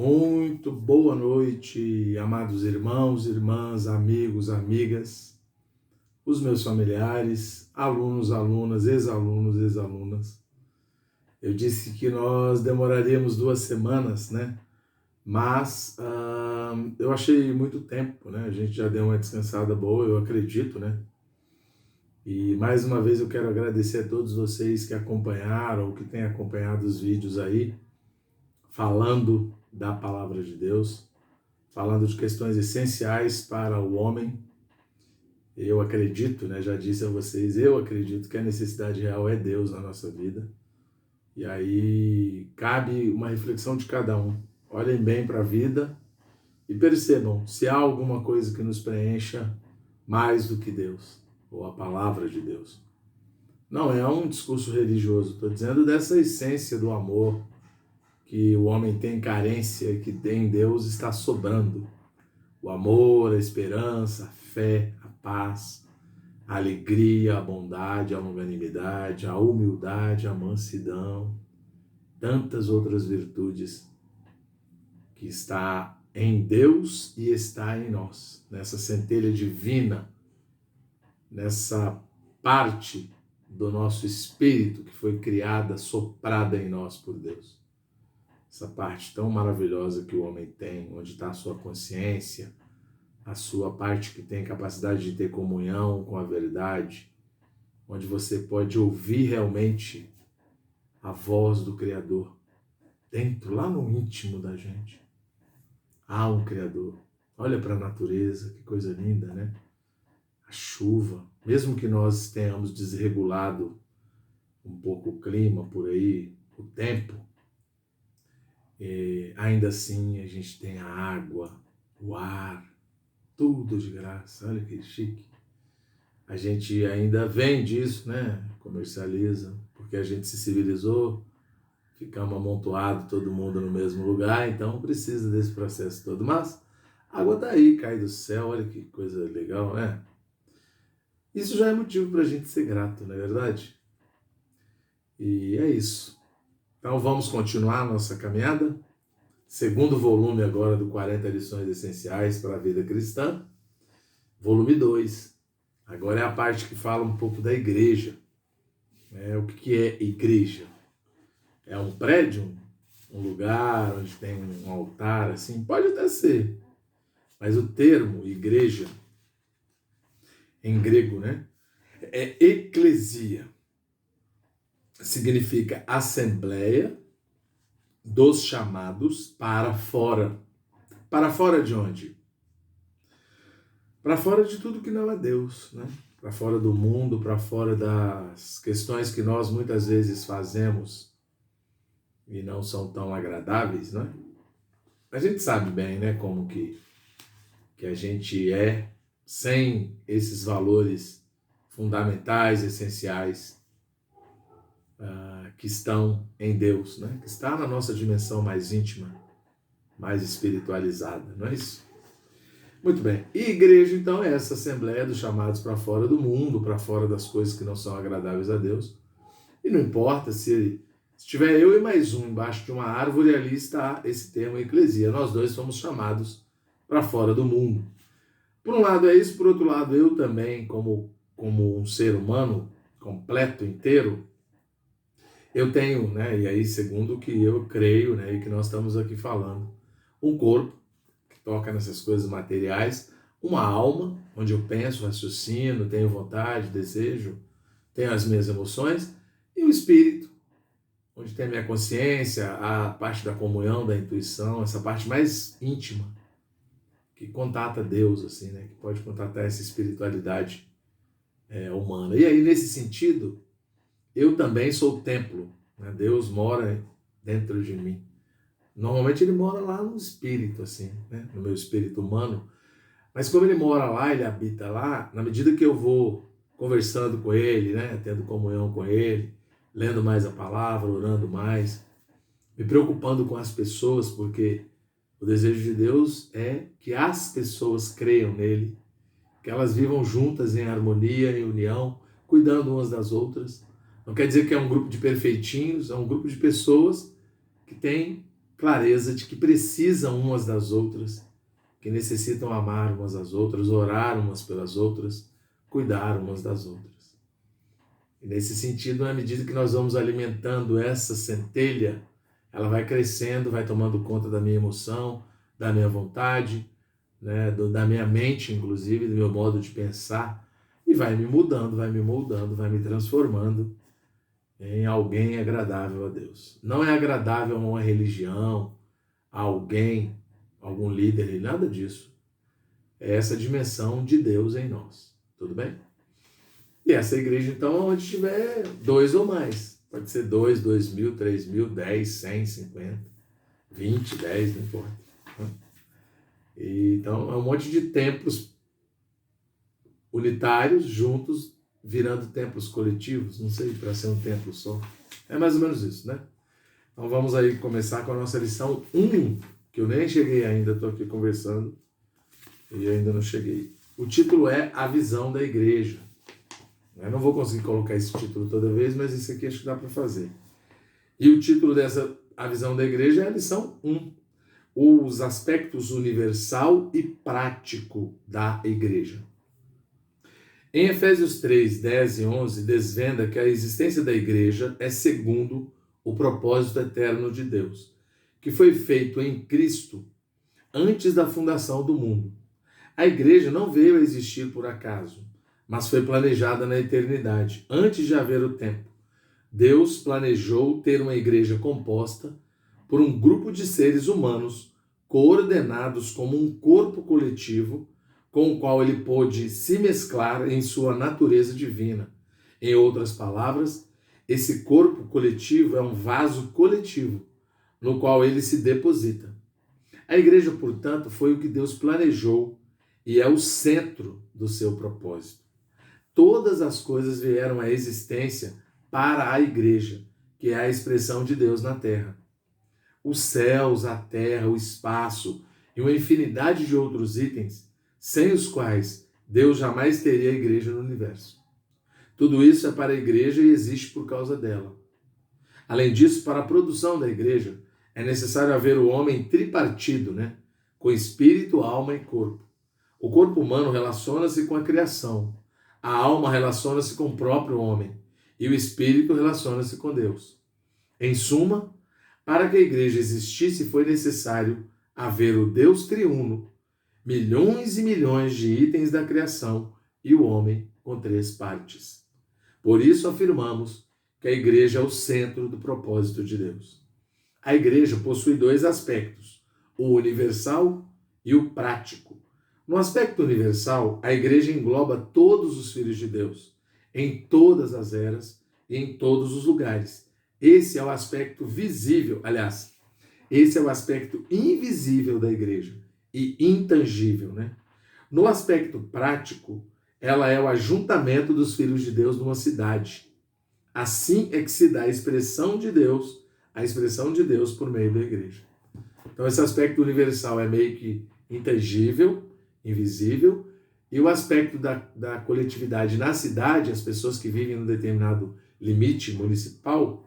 Muito boa noite, amados irmãos, irmãs, amigos, amigas, os meus familiares, alunos, alunas, ex-alunos, ex-alunas. Eu disse que nós demoraríamos 2 semanas, né? Mas eu achei muito tempo, né? A gente já deu uma descansada boa, eu acredito, né? E mais uma vez eu quero agradecer a todos vocês que acompanharam, ou que têm acompanhado os vídeos aí, falando da palavra de Deus, falando de questões essenciais para o homem. Eu acredito, né, já disse a vocês, eu acredito que a necessidade real é Deus na nossa vida. E aí cabe uma reflexão de cada um. Olhem bem para a vida e percebam se há alguma coisa que nos preencha mais do que Deus, ou a palavra de Deus. Não é um discurso religioso, estou dizendo dessa essência do amor, que o homem tem carência, que tem em Deus está sobrando. O amor, a esperança, a fé, a paz, a alegria, a bondade, a longanimidade, a humildade, a mansidão, tantas outras virtudes que está em Deus e está em nós, nessa centelha divina, nessa parte do nosso espírito que foi criada, soprada em nós por Deus. Essa parte tão maravilhosa que o homem tem, onde está a sua consciência, a sua parte que tem capacidade de ter comunhão com a verdade, onde você pode ouvir realmente a voz do Criador, dentro, lá no íntimo da gente. Há um Criador. Olha para a natureza, que coisa linda, né? A chuva, mesmo que nós tenhamos desregulado um pouco o clima por aí, o tempo, ainda assim a gente tem a água, o ar, tudo de graça. Olha que chique. A gente ainda vende isso, né? Comercializa, porque a gente se civilizou, ficamos amontoados todo mundo no mesmo lugar, então precisa desse processo todo. Mas a água tá aí, cai do céu, olha que coisa legal, né? Isso já é motivo para a gente ser grato, não é verdade? E é isso. Então vamos continuar a nossa caminhada. Segundo volume agora do 40 lições essenciais para a vida cristã. Volume 2. Agora é a parte que fala um pouco da igreja. O que é igreja? É um prédio, um lugar onde tem um altar, assim? Pode até ser. Mas o termo igreja, em grego, né? É eclesia. Significa assembleia dos chamados para fora. Para fora de onde? Para fora de tudo que não é Deus, né? Para fora do mundo, para fora das questões que nós muitas vezes fazemos e não são tão agradáveis, né? A gente sabe bem, né, como que a gente é sem esses valores fundamentais, essenciais, que estão em Deus, né? Que está na nossa dimensão mais íntima, mais espiritualizada, não é isso? Muito bem. E igreja, então, é essa assembleia dos chamados para fora do mundo, para fora das coisas que não são agradáveis a Deus. E não importa se tiver eu e mais um embaixo de uma árvore, ali está esse termo eclesia. Nós dois somos chamados para fora do mundo. Por um lado é isso, por outro lado eu também, como um ser humano completo, inteiro, eu tenho, né, e aí segundo o que eu creio, né, e que nós estamos aqui falando, um corpo que toca nessas coisas materiais, uma alma, onde eu penso, raciocino, tenho vontade, desejo, tenho as minhas emoções, e o espírito, onde tem a minha consciência, a parte da comunhão, da intuição, essa parte mais íntima, que contata Deus, assim, né, que pode contatar essa espiritualidade humana. E aí, nesse sentido, eu também sou o templo, né? Deus mora dentro de mim. Normalmente ele mora lá no espírito, assim, né? No meu espírito humano. Mas como ele mora lá, ele habita lá, na medida que eu vou conversando com ele, né? Tendo comunhão com ele, lendo mais a palavra, orando mais, me preocupando com as pessoas, porque o desejo de Deus é que as pessoas creiam nele, que elas vivam juntas em harmonia, em união, cuidando umas das outras. Não quer dizer que é um grupo de perfeitinhos, é um grupo de pessoas que têm clareza de que precisam umas das outras, que necessitam amar umas às outras, orar umas pelas outras, cuidar umas das outras. E nesse sentido, à medida que nós vamos alimentando essa centelha, ela vai crescendo, vai tomando conta da minha emoção, da minha vontade, né, da minha mente, inclusive, do meu modo de pensar, e vai me mudando, vai me moldando, vai me transformando em alguém agradável a Deus. Não é agradável a uma religião, a alguém, algum líder, nada disso. É essa dimensão de Deus em nós. Tudo bem? E essa igreja, então, onde tiver 2 ou mais. Pode ser 2, 2.000, 3.000, 10, 100, 50, 20, 10, não importa. E, então, é um monte de templos unitários juntos, virando templos coletivos. Não sei, para ser um templo só. É mais ou menos isso, né? Então, vamos aí começar com a nossa lição 1, que eu nem cheguei ainda, estou aqui conversando e ainda não cheguei. O título é A Visão da Igreja. Eu não vou conseguir colocar esse título toda vez, mas isso aqui acho que dá para fazer. E o título dessa A Visão da Igreja é a lição 1. Os aspectos universal e prático da igreja. Em Efésios 3, 10 e 11, desvenda que a existência da igreja é segundo o propósito eterno de Deus, que foi feito em Cristo antes da fundação do mundo. A igreja não veio a existir por acaso, mas foi planejada na eternidade, antes de haver o tempo. Deus planejou ter uma igreja composta por um grupo de seres humanos coordenados como um corpo coletivo com o qual ele pôde se mesclar em sua natureza divina. Em outras palavras, esse corpo coletivo é um vaso coletivo no qual ele se deposita. A igreja, portanto, foi o que Deus planejou e é o centro do seu propósito. Todas as coisas vieram à existência para a igreja, que é a expressão de Deus na terra. Os céus, a terra, o espaço e uma infinidade de outros itens, sem os quais Deus jamais teria a igreja no universo. Tudo isso é para a igreja e existe por causa dela. Além disso, para a produção da igreja, é necessário haver o homem tripartido, com espírito, alma e corpo. O corpo humano relaciona-se com a criação, a alma relaciona-se com o próprio homem e o espírito relaciona-se com Deus. Em suma, para que a igreja existisse foi necessário haver o Deus triuno, milhões e milhões de itens da criação e o homem com 3 partes. Por isso afirmamos que a igreja é o centro do propósito de Deus. A igreja possui 2 aspectos, o universal e o prático. No aspecto universal, a igreja engloba todos os filhos de Deus, em todas as eras e em todos os lugares. Esse é o aspecto visível, aliás, esse é o aspecto invisível da igreja e intangível, No aspecto prático, ela é o ajuntamento dos filhos de Deus numa cidade. Assim é que se dá a expressão de Deus por meio da igreja. Então esse aspecto universal é meio que intangível, invisível, e o aspecto da coletividade na cidade, as pessoas que vivem num determinado limite municipal,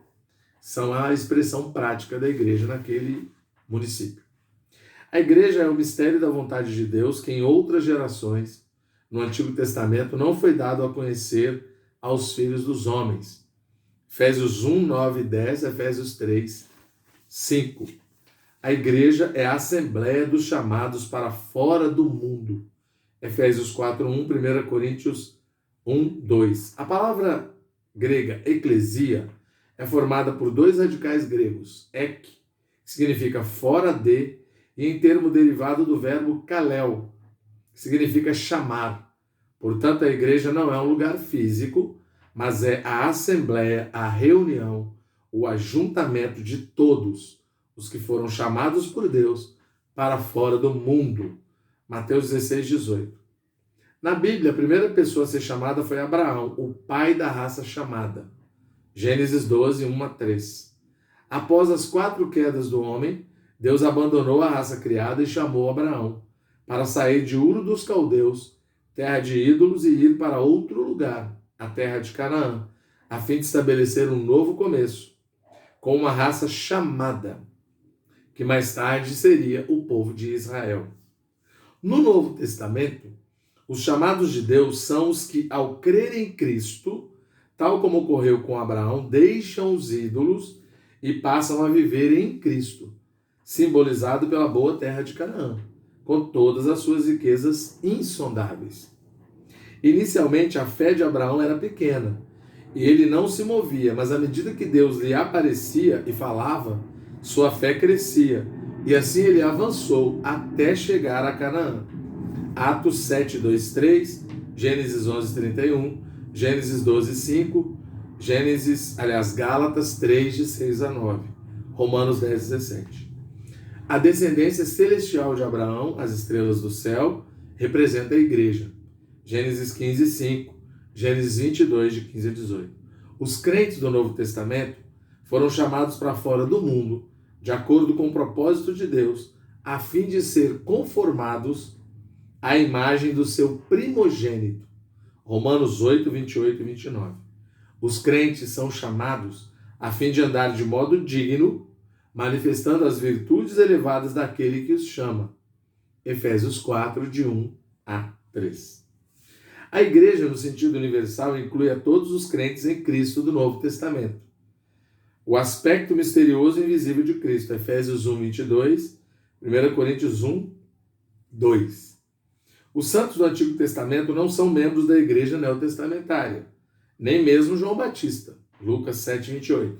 são a expressão prática da igreja naquele município. A igreja é o mistério da vontade de Deus que em outras gerações, no Antigo Testamento, não foi dado a conhecer aos filhos dos homens. Efésios 1, 9 e 10, Efésios 3, 5. A igreja é a assembleia dos chamados para fora do mundo. Efésios 4, 1, 1 Coríntios 1, 2. A palavra grega eclesia é formada por 2 radicais gregos, ek, que significa fora de, e em termo derivado do verbo kalel, que significa chamar. Portanto, a igreja não é um lugar físico, mas é a assembleia, a reunião, o ajuntamento de todos os que foram chamados por Deus para fora do mundo. Mateus 16, 18. Na Bíblia, a primeira pessoa a ser chamada foi Abraão, o pai da raça chamada. Gênesis 12, 1 a 3. Após as 4 quedas do homem, Deus abandonou a raça criada e chamou Abraão para sair de Uro dos Caldeus, terra de ídolos, e ir para outro lugar, a terra de Canaã, a fim de estabelecer um novo começo, com uma raça chamada, que mais tarde seria o povo de Israel. No Novo Testamento, os chamados de Deus são os que, ao crerem em Cristo, tal como ocorreu com Abraão, deixam os ídolos e passam a viver em Cristo, simbolizado pela boa terra de Canaã, com todas as suas riquezas insondáveis. Inicialmente, a fé de Abraão era pequena, e ele não se movia, mas à medida que Deus lhe aparecia e falava, sua fé crescia, e assim ele avançou até chegar a Canaã. Atos 7, 2, 3, Gênesis 11, 31, Gênesis 12, 5, Gálatas 3, de 6 a 9, Romanos 10, 17. A descendência celestial de Abraão, as estrelas do céu, representa a igreja. Gênesis 15, 5, Gênesis 22, de 15 a 18. Os crentes do Novo Testamento foram chamados para fora do mundo, de acordo com o propósito de Deus, a fim de ser conformados à imagem do seu primogênito. Romanos 8, 28 e 29. Os crentes são chamados a fim de andar de modo digno, manifestando as virtudes elevadas daquele que os chama. Efésios 4, de 1 a 3. A igreja, no sentido universal, inclui a todos os crentes em Cristo do Novo Testamento. O aspecto misterioso e invisível de Cristo, Efésios 1, 22, 1 Coríntios 1, 2. Os santos do Antigo Testamento não são membros da igreja neotestamentária, nem mesmo João Batista, Lucas 7, 28.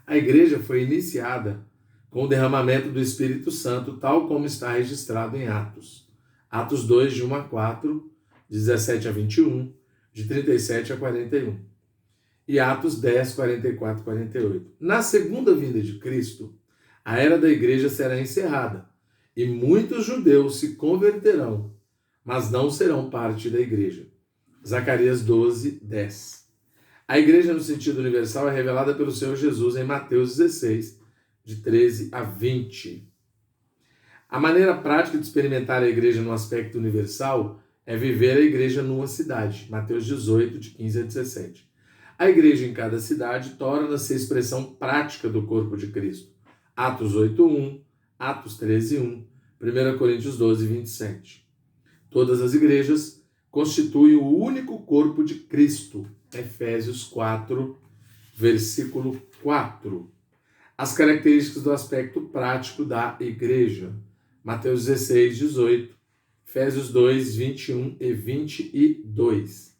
A igreja foi iniciada com o derramamento do Espírito Santo, tal como está registrado em Atos. Atos 2, de 1 a 4, 17 a 21, de 37 a 41. E Atos 10, 44 e 48. Na segunda vinda de Cristo, a era da igreja será encerrada, e muitos judeus se converterão, mas não serão parte da igreja. Zacarias 12, 10. A igreja, no sentido universal, é revelada pelo Senhor Jesus em Mateus 16, de 13 a 20. A maneira prática de experimentar a igreja no aspecto universal é viver a igreja numa cidade. Mateus 18, de 15 a 17. A igreja em cada cidade torna-se a expressão prática do corpo de Cristo. Atos 8, 1, Atos 13, 1, 1 Coríntios 12, 27. Todas as igrejas constituem o único corpo de Cristo. Efésios 4, versículo 4. As características do aspecto prático da igreja. Mateus 16, 18. Efésios 2, 21 e 22.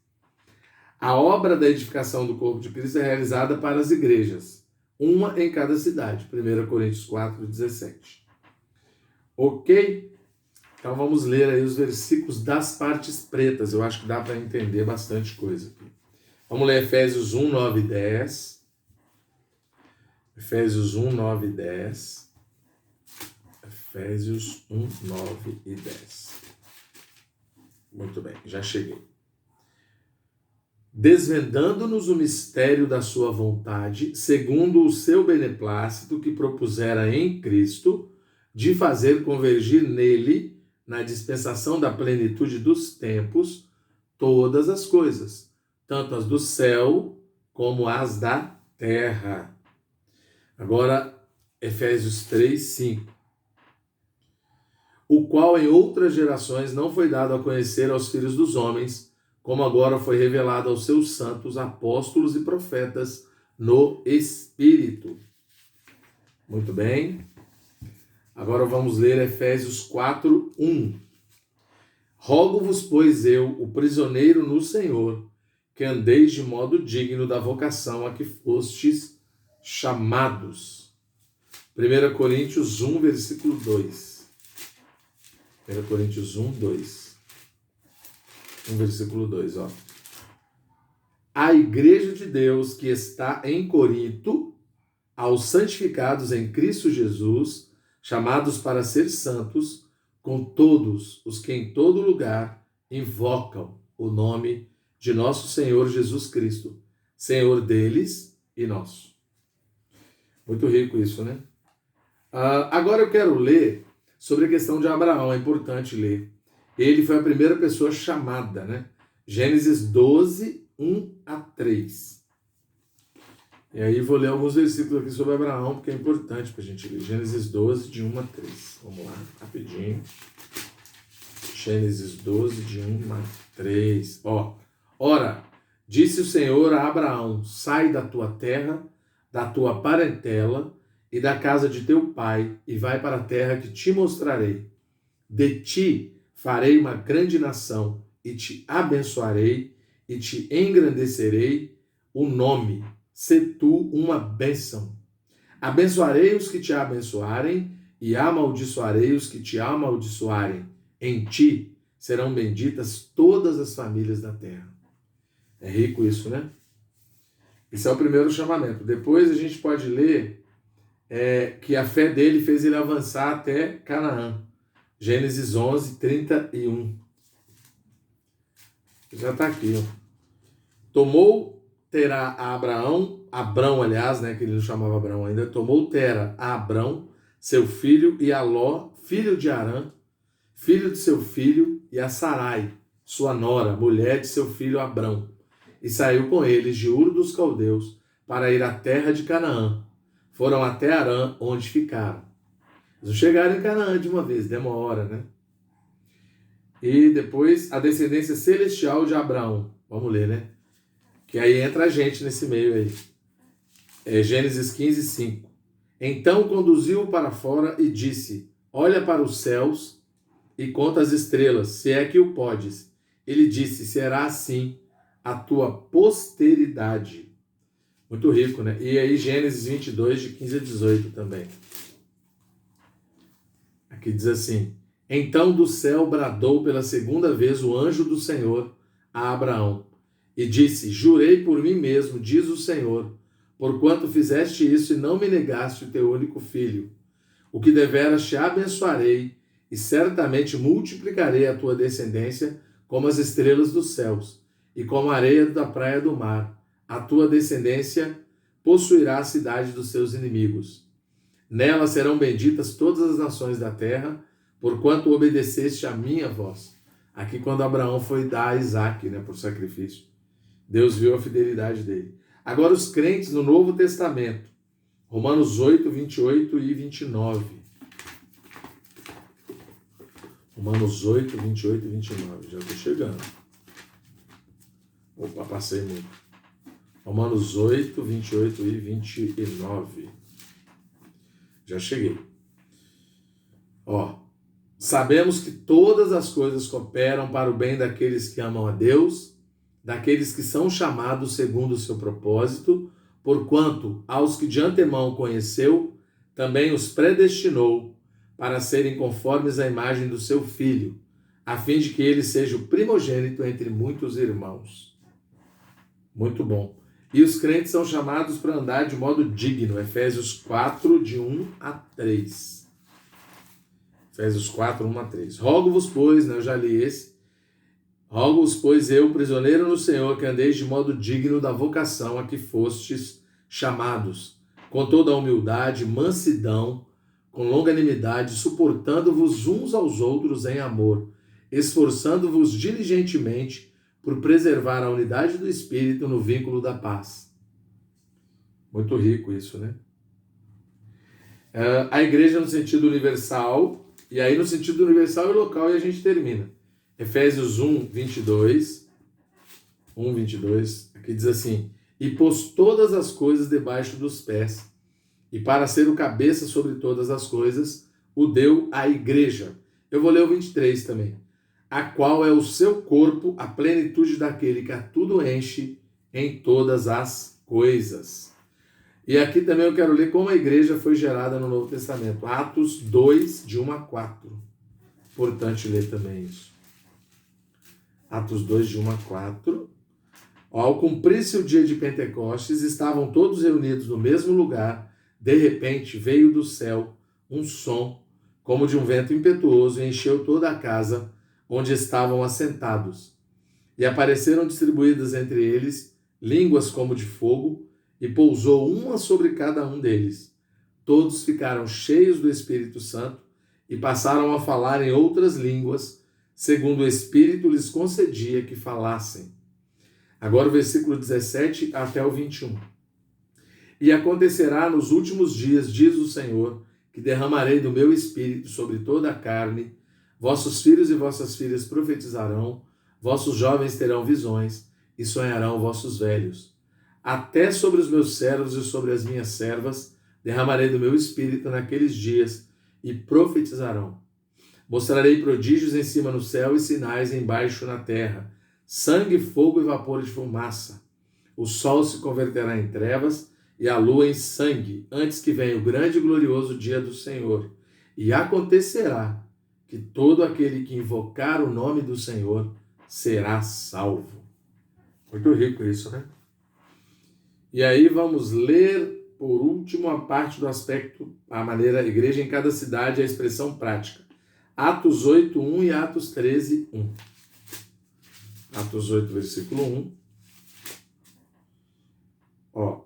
A obra da edificação do corpo de Cristo é realizada para as igrejas, uma em cada cidade. 1 Coríntios 4, 17. Ok? Então vamos ler aí os versículos das partes pretas. Eu acho que dá para entender bastante coisa aqui. Vamos ler Efésios 1, 9 e 10. Efésios 1, 9 e 10. Efésios 1, 9 e 10. Muito bem, já cheguei. Desvendando-nos o mistério da sua vontade, segundo o seu beneplácito que propusera em Cristo, de fazer convergir nele, na dispensação da plenitude dos tempos, todas as coisas, tanto as do céu como as da terra. Agora, Efésios 3, 5. O qual em outras gerações não foi dado a conhecer aos filhos dos homens, como agora foi revelado aos seus santos apóstolos e profetas no Espírito. Muito bem. Agora vamos ler Efésios 4, 1. Rogo-vos, pois eu, o prisioneiro no Senhor, que andeis de modo digno da vocação a que fostes chamados. 1 Coríntios 1, versículo 2. 1 Coríntios 1, 2. 1 versículo 2, ó. A igreja de Deus que está em Corinto, aos santificados em Cristo Jesus, chamados para ser santos, com todos os que em todo lugar invocam o nome de nosso Senhor Jesus Cristo, Senhor deles e nosso. Muito rico isso, né? Agora eu quero ler sobre a questão de Abraão, é importante ler. Ele foi a primeira pessoa chamada, né? Gênesis 12, 1 a 3. E aí vou ler alguns versículos aqui sobre Abraão, porque é importante para a gente ler. Gênesis 12, de 1 a 3. Vamos lá, rapidinho. Gênesis 12, de 1 a 3. Ora, disse o Senhor a Abraão: sai da tua terra, da tua parentela e da casa de teu pai, e vai para a terra que te mostrarei. De ti farei uma grande nação, e te abençoarei, e te engrandecerei o nome. Sê tu uma bênção. Abençoarei os que te abençoarem, e amaldiçoarei os que te amaldiçoarem. Em ti serão benditas todas as famílias da terra. É rico isso, né? Esse é o primeiro chamamento. Depois a gente pode ler que a fé dele fez ele avançar até Canaã. Gênesis 11, 31. Já está aqui, ó. Terá a Abrão, aliás, né, que ele não chamava Abrão ainda, tomou Tera a Abrão, seu filho, e a Ló, filho de Arã, filho de seu filho, e a Sarai, sua nora, mulher de seu filho Abrão, e saiu com eles de Ur dos Caldeus para ir à terra de Canaã. Foram até Arã, onde ficaram. Eles não chegaram em Canaã de uma vez, demora, né? E depois a descendência celestial de Abraão. Vamos ler, né? Que aí entra a gente nesse meio aí. Gênesis 15, 5. Então conduziu-o para fora e disse: olha para os céus e conta as estrelas, se é que o podes. Ele disse: será assim a tua posteridade. Muito rico, né? E aí Gênesis 22, de 15 a 18 também. Aqui diz assim: então do céu bradou pela segunda vez o anjo do Senhor a Abraão, e disse: jurei por mim mesmo, diz o Senhor, porquanto fizeste isso e não me negaste o teu único filho, o que deveras te abençoarei, e certamente multiplicarei a tua descendência como as estrelas dos céus, e como a areia da praia do mar. A tua descendência possuirá a cidade dos seus inimigos. Nela serão benditas todas as nações da terra, porquanto obedeceste a minha voz. Aqui quando Abraão foi dar a Isaque, né, por sacrifício. Deus viu a fidelidade dele. Agora os crentes no Novo Testamento. Romanos 8, 28 e 29. Romanos 8, 28 e 29. Já estou chegando. Opa, passei muito. Romanos 8, 28 e 29. Já cheguei. Sabemos que todas as coisas cooperam para o bem daqueles que amam a Deus, daqueles que são chamados segundo o seu propósito, porquanto aos que de antemão conheceu, também os predestinou para serem conformes à imagem do seu Filho, a fim de que ele seja o primogênito entre muitos irmãos. Muito bom. E os crentes são chamados para andar de modo digno. Efésios 4, de 1 a 3. Efésios 4, 1 a 3. Rogo-vos, pois, eu já li esse. Rogo-vos, pois, eu, prisioneiro no Senhor, que andeis de modo digno da vocação a que fostes chamados, com toda a humildade, mansidão, com longanimidade, suportando-vos uns aos outros em amor, esforçando-vos diligentemente por preservar a unidade do Espírito no vínculo da paz. Muito rico isso, né? A igreja no sentido universal, e aí no sentido universal e local, e a gente termina. Efésios 1, 22, aqui diz assim: e pôs todas as coisas debaixo dos pés, e para ser o cabeça sobre todas as coisas, o deu à igreja. Eu vou ler o 23 também. A qual é o seu corpo, a plenitude daquele que a tudo enche em todas as coisas. E aqui também eu quero ler como a igreja foi gerada no Novo Testamento. Atos 2, de 1 a 4. Importante ler também isso. Atos 2, de 1 a 4. Ao cumprir-se o dia de Pentecostes, estavam todos reunidos no mesmo lugar. De repente veio do céu um som, como de um vento impetuoso, e encheu toda a casa onde estavam assentados. E apareceram distribuídas entre eles línguas como de fogo, e pousou uma sobre cada um deles. Todos ficaram cheios do Espírito Santo e passaram a falar em outras línguas, segundo o Espírito lhes concedia que falassem. Agora o versículo 17 até o 21. E acontecerá nos últimos dias, diz o Senhor, que derramarei do meu espírito sobre toda a carne, vossos filhos e vossas filhas profetizarão, vossos jovens terão visões, e sonharão vossos velhos. Até sobre os meus servos e sobre as minhas servas derramarei do meu espírito naqueles dias, e profetizarão. Mostrarei prodígios em cima no céu e sinais embaixo na terra, sangue, fogo e vapor de fumaça. O sol se converterá em trevas e a lua em sangue, antes que venha o grande e glorioso dia do Senhor. E acontecerá que todo aquele que invocar o nome do Senhor será salvo. Muito rico isso, né? E aí vamos ler, por último, a parte do aspecto, a maneira, a igreja em cada cidade, a expressão prática. Atos 8, 1 e Atos 13, 1. Atos 8, versículo 1.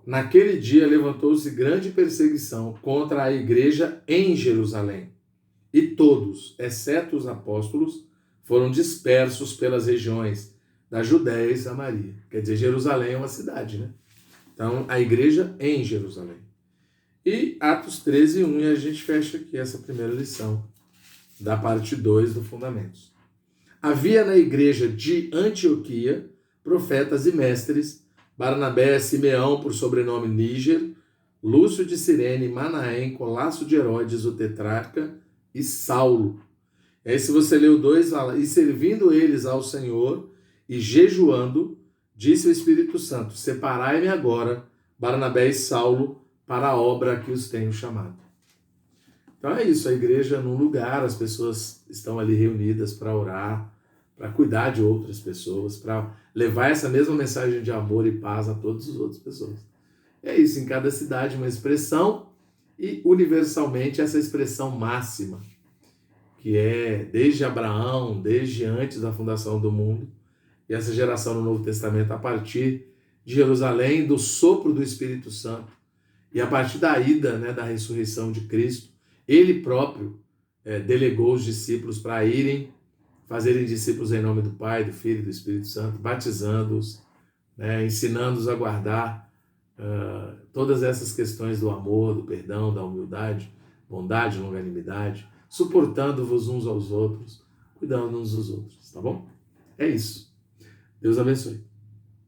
Naquele dia levantou-se grande perseguição contra a igreja em Jerusalém. E todos, exceto os apóstolos, foram dispersos pelas regiões da Judéia e Samaria. Quer dizer, Jerusalém é uma cidade, né? Então, a igreja em Jerusalém. E Atos 13, 1, e a gente fecha aqui essa primeira lição da parte 2 do Fundamentos. Havia na igreja de Antioquia profetas e mestres, Barnabé, Simeão, por sobrenome Níger, Lúcio de Cirene, Manaém, Colasso de Herodes, o tetrarca, e Saulo. E aí, se você lê o 2, fala, e servindo eles ao Senhor, e jejuando, disse o Espírito Santo, separai-me agora, Barnabé e Saulo, para a obra a que os tenho chamado. Então é isso, a igreja num lugar, as pessoas estão ali reunidas para orar, para cuidar de outras pessoas, para levar essa mesma mensagem de amor e paz a todas as outras pessoas. É isso, em cada cidade uma expressão e universalmente essa expressão máxima, que é desde Abraão, desde antes da fundação do mundo, e essa geração no Novo Testamento a partir de Jerusalém, do sopro do Espírito Santo, e a partir da ida, né, da ressurreição de Cristo, ele próprio delegou os discípulos para irem fazerem discípulos em nome do Pai, do Filho e do Espírito Santo, batizando-os, ensinando-os a guardar todas essas questões do amor, do perdão, da humildade, bondade, longanimidade, suportando-vos uns aos outros, cuidando uns dos outros, tá bom? É isso. Deus abençoe.